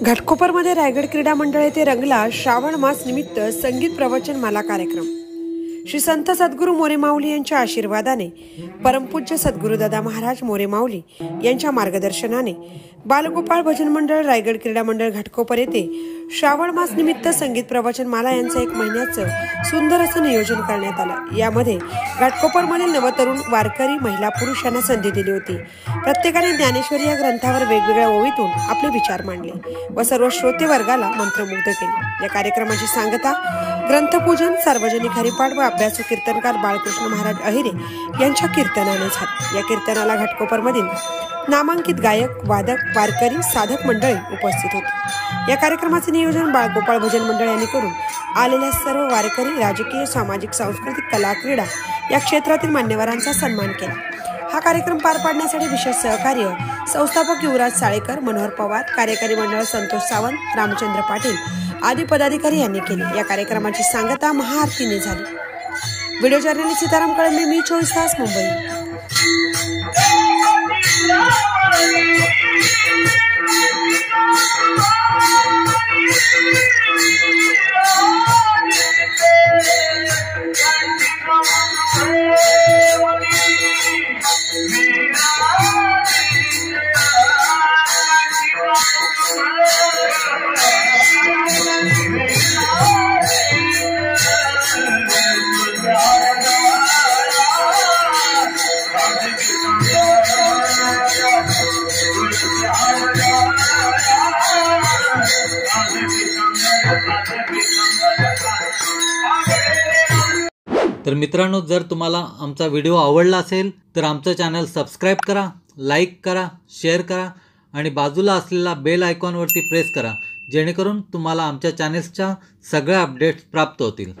घाटकोपरमध्ये रायगड क्रीडा मंडळ येथे रंगला श्रावण मास निमित्त संगीत प्रवचनमाला कार्यक्रम। श्री संत सद्गुरू मोरे माऊली यांच्या आशीर्वादाने, परमपूज्य सद्गुरुदादा महाराज मोरे माऊली यांच्या मार्गदर्शनाने बालगोपाळ भजन मंडळ रायगड क्रीडा मंडळ घाटकोपर येथे श्रावण मास निमित्त संगीत प्रवचनमाला यांचं 1 महिन्याचं सुंदर असं नियोजन करण्यात आलं। यामध्ये घाटकोपरमधील नवतरुण वारकरी महिला पुरुष यांना संधी दिली होती। प्रत्येकाने ज्ञानेश्वरी या ग्रंथावर वेगवेगळ्या ओवीतून आपले विचार मांडले व सर्व श्रोते वर्गाला मंत्रमुग्ध केले। या कार्यक्रमाची सांगता ग्रंथपूजन, सार्वजनिक हरिपाठ व अभ्यासू कीर्तनकार बाळकृष्ण महाराज अहिरे यांच्या कीर्तनाने झाले। या कीर्तनाला घाटकोपरमधील नामांकित गायक, वादक, वारकरी, साधक मंडळी उपस्थित होते। या कार्यक्रमाचे नियोजन बाळगोपाळ भजन मंडळ यांनी करून आलेल्या सर्व वारकरी, राजकीय, सामाजिक, सांस्कृतिक, कला, क्रीडा या क्षेत्रातील मान्यवरांचा सन्मान केला। हा कार्यक्रम पार पाडण्यासाठी विशेष सहकार्य संस्थापक युवराज साळेकर, मनोहर पवार, कार्यकारी मंडळ संतोष सावंत, रामचंद्र पाटील आदी पदाधिकारी यांनी केले। या कार्यक्रमाची सांगता महाआरतीने झाली। व्हिडिओ जर्नलिस्ट सीताराम कळंबे, मी 24 तास, मुंबई। तर मित्रांनो, जर तुम्हाला आमचा व्हिडिओ आवडला असेल तर आमचं चॅनल सबस्क्राईब करा, लाईक करा, शेअर करा आणि बाजूला असलेला बेल आयकॉनवरती प्रेस करा, जेणेकरून तुम्हाला आमच्या चॅनल्सच्या सगळ्या अपडेट्स प्राप्त होतील।